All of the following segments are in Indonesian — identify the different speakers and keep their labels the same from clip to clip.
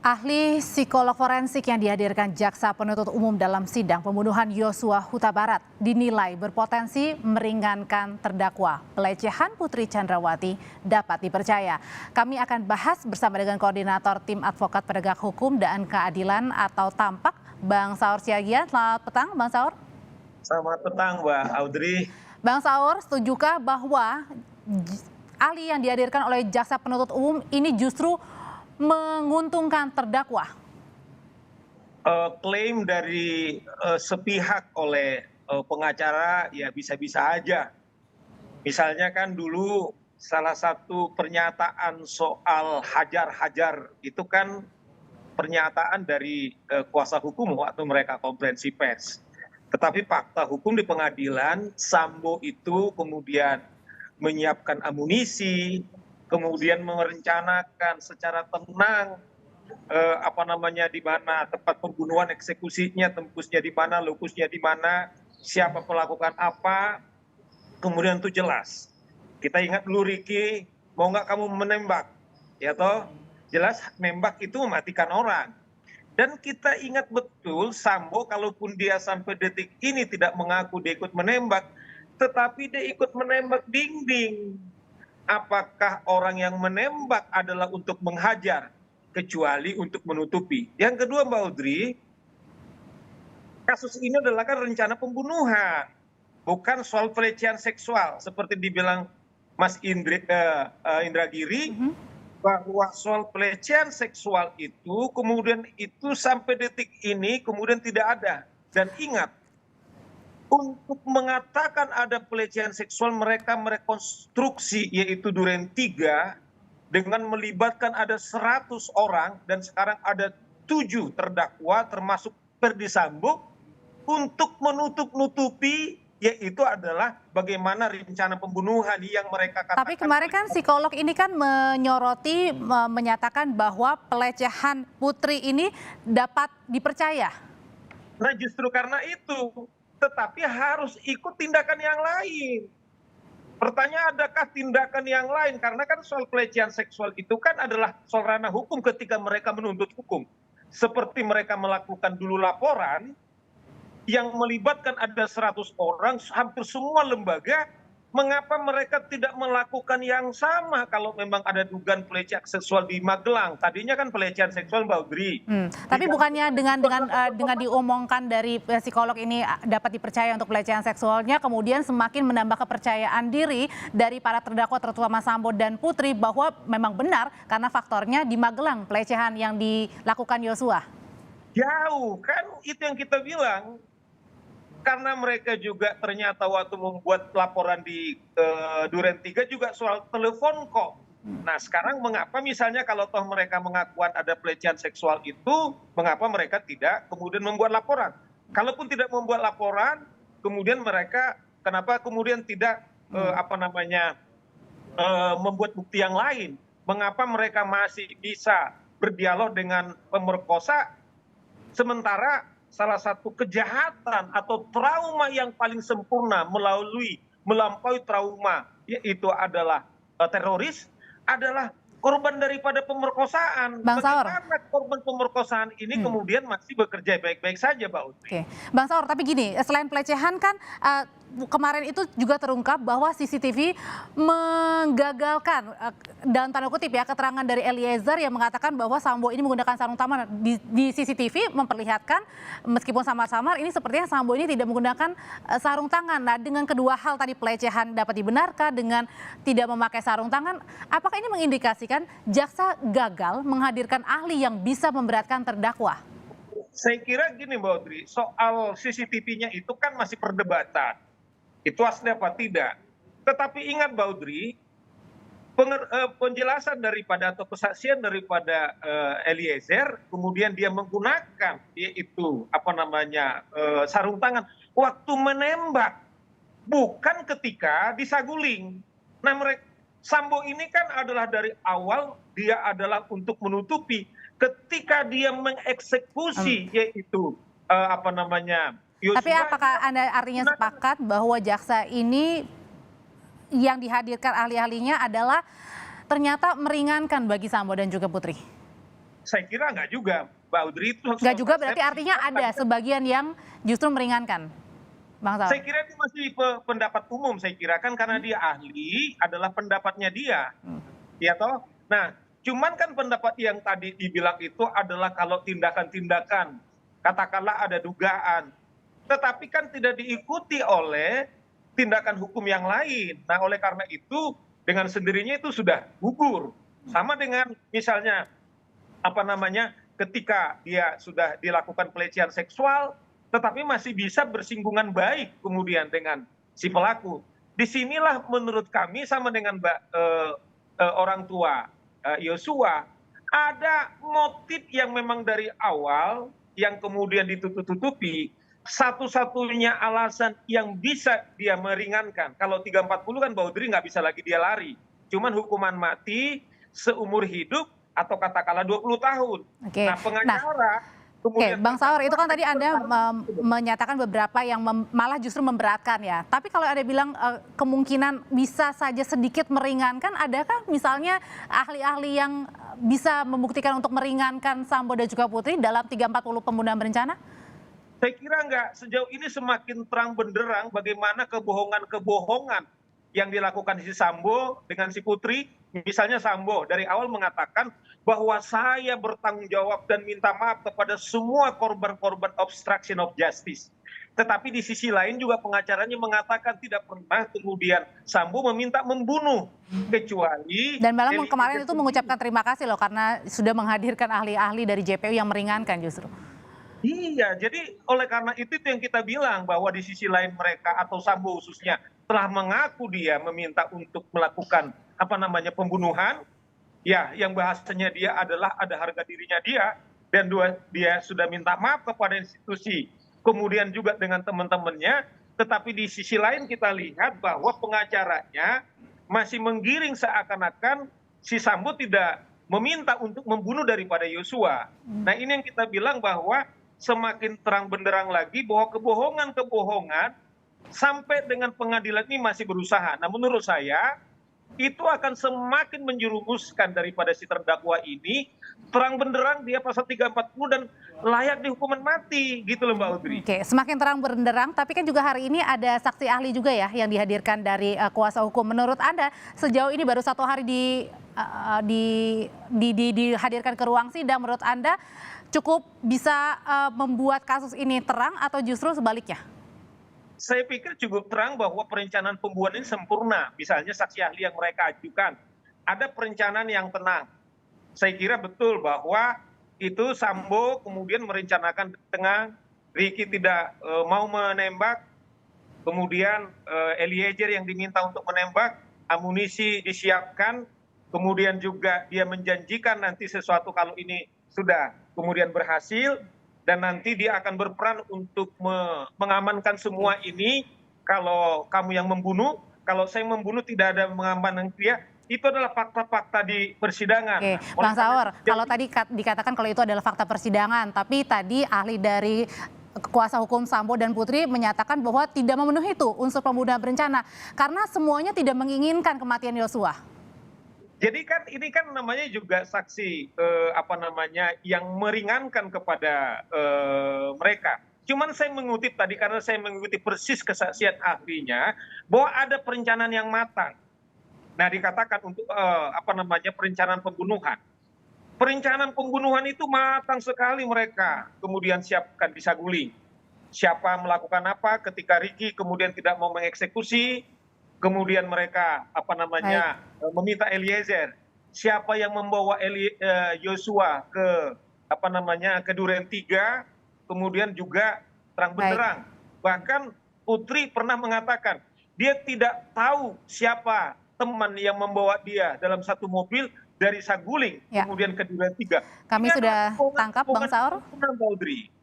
Speaker 1: Ahli psikolog forensik yang dihadirkan jaksa penuntut umum dalam sidang pembunuhan Yosua Huta Barat dinilai berpotensi meringankan terdakwa. Pelecehan Putri Chandrawati dapat dipercaya. Kami akan bahas bersama dengan Koordinator Tim Advokat Penegak Hukum dan Keadilan atau TAMPAK, Bang Saur Siagian. Selamat petang, Bang Saur.
Speaker 2: Selamat petang, Mbak Audrey.
Speaker 1: Bang Saur, setujukah bahwa ahli yang dihadirkan oleh jaksa penuntut umum ini justru menguntungkan terdakwa?
Speaker 2: Klaim dari sepihak oleh pengacara ya bisa-bisa aja. Misalnya kan dulu salah satu pernyataan soal hajar-hajar itu kan pernyataan dari kuasa hukum waktu mereka konferensi pers. Tetapi fakta hukum di pengadilan, Sambo itu kemudian menyiapkan amunisi, kemudian merencanakan secara tenang di mana tempat pembunuhan, eksekusinya, tembusnya di mana, lokusnya di mana, siapa melakukan apa, kemudian itu jelas. Kita ingat dulu, Ricky, mau nggak kamu menembak, ya toh? Jelas nembak itu mematikan orang. Dan kita ingat betul Sambo kalaupun dia sampai detik ini tidak mengaku dia ikut menembak, tetapi dia ikut menembak dinding. Apakah orang yang menembak adalah untuk menghajar, kecuali untuk menutupi? Yang kedua, Mbak Audrey, kasus ini adalah kan rencana pembunuhan, bukan soal pelecehan seksual seperti dibilang Mas Indragiri, bahwa soal pelecehan seksual itu kemudian itu sampai detik ini kemudian tidak ada. Dan ingat, untuk mengatakan ada pelecehan seksual mereka merekonstruksi yaitu Duren 3 dengan melibatkan ada 100 orang dan sekarang ada 7 terdakwa termasuk Ferdi Sambo untuk menutup-nutupi yaitu adalah bagaimana rencana pembunuhan yang mereka katakan.
Speaker 1: Tapi kemarin kan psikolog ini kan menyoroti, menyatakan bahwa pelecehan Putri ini dapat dipercaya.
Speaker 2: Nah justru karena itu, tetapi harus ikut tindakan yang lain. Pertanyaan, adakah tindakan yang lain? Karena kan soal pelecehan seksual itu kan adalah soal ranah hukum ketika mereka menuntut hukum. Seperti mereka melakukan dulu laporan yang melibatkan ada 100 orang, hampir semua lembaga, mengapa mereka tidak melakukan yang sama kalau memang ada dugaan pelecehan seksual di Magelang? Tadinya kan pelecehan seksual, Mbak Audrey.
Speaker 1: Tapi bukannya dengan diomongkan dari psikolog ini dapat dipercaya untuk pelecehan seksualnya, kemudian semakin menambah kepercayaan diri dari para terdakwa terutama Sambo dan Putri bahwa memang benar karena faktornya di Magelang pelecehan yang dilakukan Yosua?
Speaker 2: Jauh, kan itu yang kita bilang. Karena mereka juga ternyata waktu membuat laporan di Duren 3 juga soal telepon kok. Nah sekarang mengapa misalnya kalau toh mereka mengakuan ada pelecehan seksual itu, mengapa mereka tidak kemudian membuat laporan? Kalaupun tidak membuat laporan, kemudian mereka kenapa kemudian tidak membuat bukti yang lain? Mengapa mereka masih bisa berdialog dengan pemerkosa sementara salah satu kejahatan atau trauma yang paling sempurna melampaui trauma yaitu adalah teroris adalah korban daripada pemerkosaan.
Speaker 1: Bang Saur.
Speaker 2: Bagaimana korban pemerkosaan ini kemudian masih bekerja baik-baik saja, Mbak Audrey?
Speaker 1: Oke, Bang Saur, tapi gini, selain pelecehan kan kemarin itu juga terungkap bahwa CCTV menggagalkan dalam tanda kutip ya keterangan dari Eliezer yang mengatakan bahwa Sambo ini menggunakan sarung tangan. Di CCTV memperlihatkan meskipun samar-samar ini sepertinya Sambo ini tidak menggunakan sarung tangan. Nah dengan kedua hal tadi pelecehan dapat dibenarkan dengan tidak memakai sarung tangan, apakah ini mengindikasikan jaksa gagal menghadirkan ahli yang bisa memberatkan terdakwa?
Speaker 2: Saya kira gini, Mbak Audrey, soal CCTV-nya itu kan masih perdebatan. Itu asli apa tidak. Tetapi ingat, Mbak Audrey, penjelasan daripada atau kesaksian daripada Eliezer, kemudian dia menggunakan yaitu sarung tangan waktu menembak, bukan ketika disaguling. Nah, Sambo ini kan adalah dari awal dia adalah untuk menutupi ketika dia mengeksekusi yaitu Yosua.
Speaker 1: Tapi apakah Anda artinya sepakat bahwa jaksa ini yang dihadirkan ahli-ahlinya adalah ternyata meringankan bagi Sambo dan juga Putri?
Speaker 2: Saya kira nggak juga, Mbak Audrey, itu
Speaker 1: Nggak
Speaker 2: soal
Speaker 1: juga berarti
Speaker 2: persepsi.
Speaker 1: artinya ada sebagian yang justru meringankan, Bang Saur?
Speaker 2: Saya kira itu masih pendapat umum, saya kira kan karena dia ahli adalah pendapatnya dia, ya toh. Nah, cuman kan pendapat yang tadi dibilang itu adalah kalau tindakan-tindakan, katakanlah ada dugaan, tetapi kan tidak diikuti oleh tindakan hukum yang lain. Nah, oleh karena itu dengan sendirinya itu sudah gugur. Sama dengan misalnya apa namanya ketika dia sudah dilakukan pelecehan seksual tetapi masih bisa bersinggungan baik kemudian dengan si pelaku. Disinilah menurut kami sama dengan orang tua Yosua ada motif yang memang dari awal yang kemudian ditutup-tutupi. Satu-satunya alasan yang bisa dia meringankan kalau 340 kan Baudry nggak bisa lagi dia lari, cuman hukuman mati seumur hidup atau katakanlah 20 tahun.
Speaker 1: Oke.
Speaker 2: Nah, pengacara kemudian
Speaker 1: Bang Saur, itu kan tadi Anda menyatakan beberapa yang malah justru memberatkan ya. Tapi kalau ada bilang kemungkinan bisa saja sedikit meringankan, adakah misalnya ahli-ahli yang bisa membuktikan untuk meringankan Sambo dan juga Putri dalam 340 pembunuhan berencana?
Speaker 2: saya kira enggak, sejauh ini semakin terang benderang bagaimana kebohongan-kebohongan yang dilakukan si Sambo dengan si Putri. Misalnya Sambo dari awal mengatakan bahwa saya bertanggung jawab dan minta maaf kepada semua korban-korban obstruction of justice. Tetapi di sisi lain juga pengacaranya mengatakan tidak pernah kemudian Sambo meminta membunuh. Kecuali...
Speaker 1: Dan malah kemarin itu mengucapkan terima kasih loh karena sudah menghadirkan ahli-ahli dari JPU yang meringankan justru.
Speaker 2: Iya, jadi oleh karena itu yang kita bilang bahwa di sisi lain mereka atau Sambo khususnya telah mengaku dia meminta untuk melakukan pembunuhan, ya yang bahasanya dia adalah ada harga dirinya dia dan dia sudah minta maaf kepada institusi, kemudian juga dengan teman-temannya, tetapi di sisi lain kita lihat bahwa pengacaranya masih menggiring seakan-akan si Sambo tidak meminta untuk membunuh daripada Yosua. Nah ini yang kita bilang bahwa semakin terang benderang lagi bahwa kebohongan-kebohongan sampai dengan pengadilan ini masih berusaha. Nah menurut saya itu akan semakin menjerumuskan daripada si terdakwa ini terang benderang dia pasal 340 dan layak dihukuman mati gitu loh Mbak Audrey.
Speaker 1: Oke, semakin terang benderang, tapi kan juga hari ini ada saksi ahli juga ya yang dihadirkan dari kuasa hukum. Menurut Anda sejauh ini baru 1 hari dihadirkan ke ruang sidang, menurut Anda cukup bisa membuat kasus ini terang atau justru sebaliknya?
Speaker 2: Saya pikir cukup terang bahwa perencanaan pembunuhan ini sempurna. Misalnya saksi ahli yang mereka ajukan, ada perencanaan yang tenang. Saya kira betul bahwa itu Sambo kemudian merencanakan di tengah, Ricky tidak mau menembak, kemudian Eliezer yang diminta untuk menembak, amunisi disiapkan, kemudian juga dia menjanjikan nanti sesuatu kalau ini sudah kemudian berhasil, dan nanti dia akan berperan untuk mengamankan semua ini. Kalau kamu yang membunuh, kalau saya membunuh tidak ada mengamankan dia, itu adalah fakta-fakta di persidangan.
Speaker 1: Oke, Bang Saur, kalau tadi dikatakan kalau itu adalah fakta persidangan, tapi tadi ahli dari kuasa hukum Sambo dan Putri menyatakan bahwa tidak memenuhi itu unsur pembunuhan berencana karena semuanya tidak menginginkan kematian Yosua.
Speaker 2: Jadi kan ini kan namanya juga saksi yang meringankan kepada mereka. Cuman saya mengutip tadi karena saya mengikuti persis kesaksian ahlinya bahwa ada perencanaan yang matang. Nah dikatakan untuk perencanaan pembunuhan. Perencanaan pembunuhan itu matang sekali mereka. Kemudian siapkan di saguling. Siapa melakukan apa ketika Ricky kemudian tidak mau mengeksekusi. Kemudian mereka meminta Eliezer, siapa yang membawa Yosua ke ke Duren 3, kemudian juga terang benderang. Bahkan Putri pernah mengatakan dia tidak tahu siapa teman yang membawa dia dalam satu mobil dari Saguling kemudian ke Duren 3.
Speaker 1: Kami sudah tangkap Bang Saur.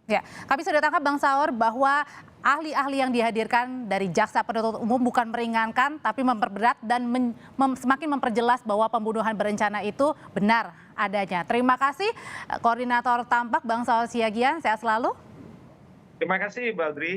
Speaker 1: Ya, kami sudah tangkap Bang Saur bahwa ahli-ahli yang dihadirkan dari jaksa penuntut umum bukan meringankan tapi memperberat dan semakin memperjelas bahwa pembunuhan berencana itu benar adanya. Terima kasih Koordinator Tampak Bang Saur Siagian, sehat selalu.
Speaker 2: Terima kasih Mbak Audrey.